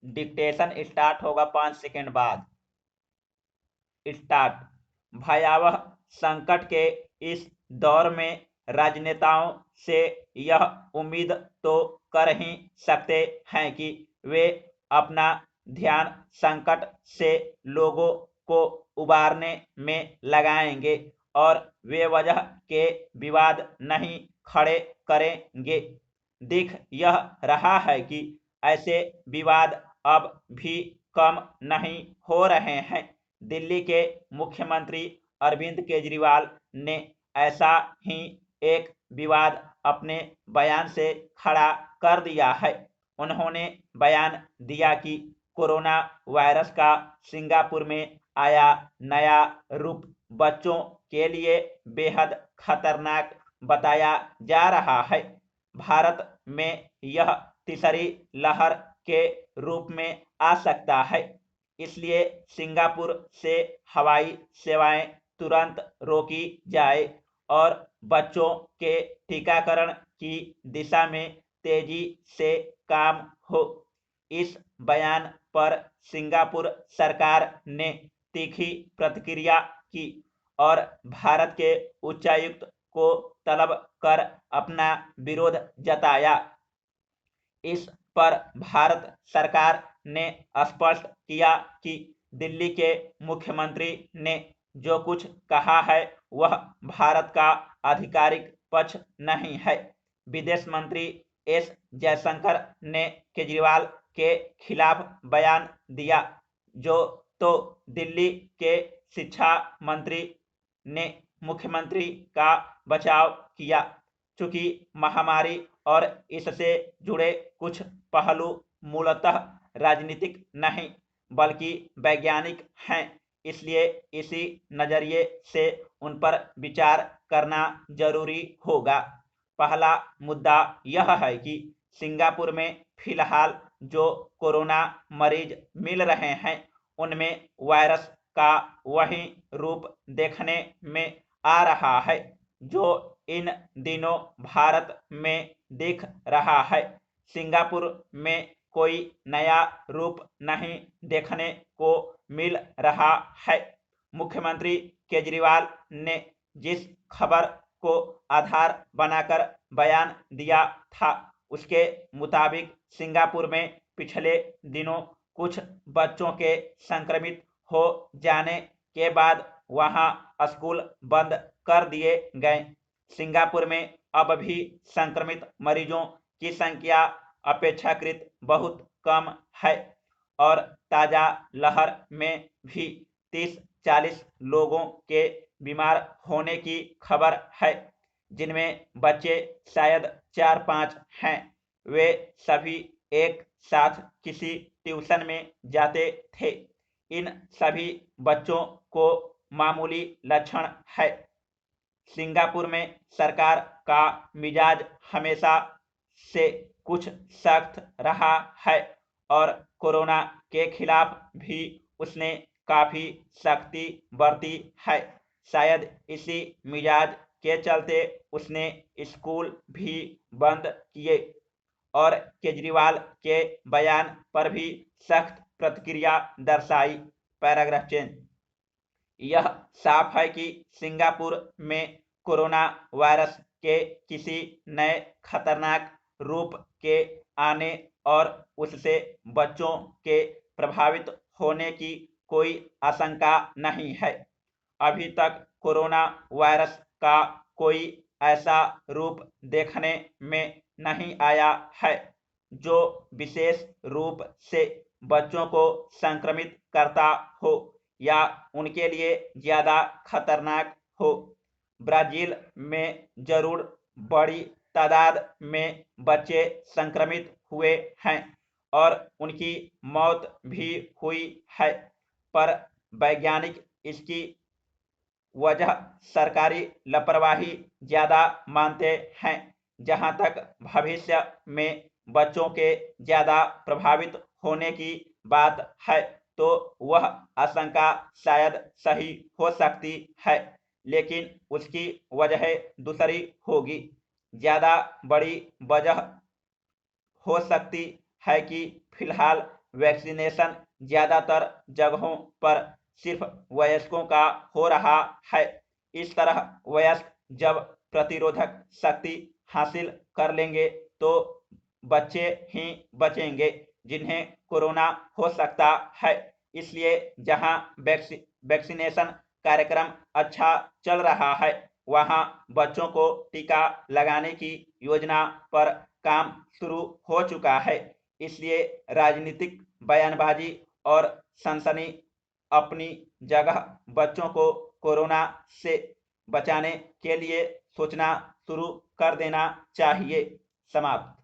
Dictation start होगा 5 second बाद। Start. भयावह संकट के इस दौर में राजनेताओं से यह उम्मीद तो कर ही सकते हैं कि वे अपना ध्यान संकट से लोगों को उबारने में लगाएंगे और बेवजह के विवाद नहीं खड़े करेंगे। दिख यह रहा है कि ऐसे विवाद अब भी कम नहीं हो रहे हैं। दिल्ली के मुख्यमंत्री अरविंद केजरीवाल ने ऐसा ही एक विवाद अपने बयान से खड़ा कर दिया है। उन्होंने बयान दिया कि कोरोना वायरस का सिंगापुर में आया नया रूप बच्चों के लिए बेहद खतरनाक बताया जा रहा है। भारत में यह तीसरी लहर के रूप में आ सकता है, इसलिए सिंगापुर से हवाई सेवाएं तुरंत रोकी जाए और बच्चों के टीकाकरण की दिशा में तेजी से काम हो। इस बयान पर सिंगापुर सरकार ने तीखी प्रतिक्रिया की और भारत के उच्चायुक्त को तलब कर अपना विरोध जताया। इस पर भारत सरकार ने स्पष्ट किया कि दिल्ली के मुख्यमंत्री ने जो कुछ कहा है वह भारत का आधिकारिक पक्ष नहीं है। विदेश मंत्री एस जयशंकर ने केजरीवाल के खिलाफ बयान दिया, जो तो दिल्ली के शिक्षा मंत्री ने मुख्यमंत्री का बचाव किया। चूंकि महामारी और इससे जुड़े कुछ पहलू मूलतः राजनीतिक नहीं बल्कि वैज्ञानिक हैं, इसलिए इसी नजरिए से उन पर विचार करना जरूरी होगा। पहला मुद्दा यह है कि सिंगापुर में फिलहाल जो कोरोना मरीज मिल रहे हैं उनमें वायरस का वही रूप देखने में आ रहा है जो इन दिनों भारत में दिख रहा है। सिंगापुर में कोई नया रूप नहीं देखने को मिल रहा है। मुख्यमंत्री केजरीवाल ने जिस खबर को आधार बनाकर बयान दिया था उसके मुताबिक सिंगापुर में पिछले दिनों कुछ बच्चों के संक्रमित हो जाने के बाद वहां स्कूल बंद कर दिए गए। सिंगापुर में अब भी संक्रमित मरीजों की संख्या अपेक्षाकृत बहुत कम है और ताजा लहर में भी 30-40 लोगों के बीमार होने की खबर है, जिनमें बच्चे शायद 4-5 हैं। वे सभी एक साथ किसी ट्यूशन में जाते थे। इन सभी बच्चों को मामूली लक्षण है। सिंगापुर में सरकार का मिजाज हमेशा से कुछ सख्त रहा है और कोरोना के खिलाफ भी उसने काफी सख्ती बरती है। शायद इसी मिजाज के चलते उसने स्कूल भी बंद किए और केजरीवाल के बयान पर भी सख्त प्रतिक्रिया दर्शाई। Paragraph change. यह साफ है कि सिंगापुर में कोरोना वायरस के किसी नए खतरनाक रूप के आने और उससे बच्चों के प्रभावित होने की कोई आशंका नहीं है। अभी तक कोरोना वायरस का कोई ऐसा रूप देखने में नहीं आया है जो विशेष रूप से बच्चों को संक्रमित करता हो या उनके लिए ज्यादा खतरनाक हो। ब्राजील में जरूर बड़ी तादाद में बच्चे संक्रमित हुए हैं और उनकी मौत भी हुई है, पर वैज्ञानिक इसकी वजह सरकारी लापरवाही ज्यादा मानते हैं। जहां तक भविष्य में बच्चों के ज्यादा प्रभावित होने की बात है तो वह आशंका शायद सही हो सकती है, लेकिन उसकी वजह दूसरी होगी। ज्यादा बड़ी वजह हो सकती है कि फिलहाल वैक्सीनेशन ज्यादातर जगहों पर सिर्फ वयस्कों का हो रहा है। इस तरह वयस्क जब प्रतिरोधक शक्ति हासिल कर लेंगे तो बच्चे ही बचेंगे जिन्हें कोरोना हो सकता है। इसलिए जहां वैक्सीनेशन कार्यक्रम अच्छा चल रहा है, वहां बच्चों को टीका लगाने की योजना पर काम शुरू हो चुका है। इसलिए राजनीतिक बयानबाजी और सनसनी अपनी जगह बच्चों को कोरोना से बचाने के लिए सोचना शुरू कर देना चाहिए। समाप्त।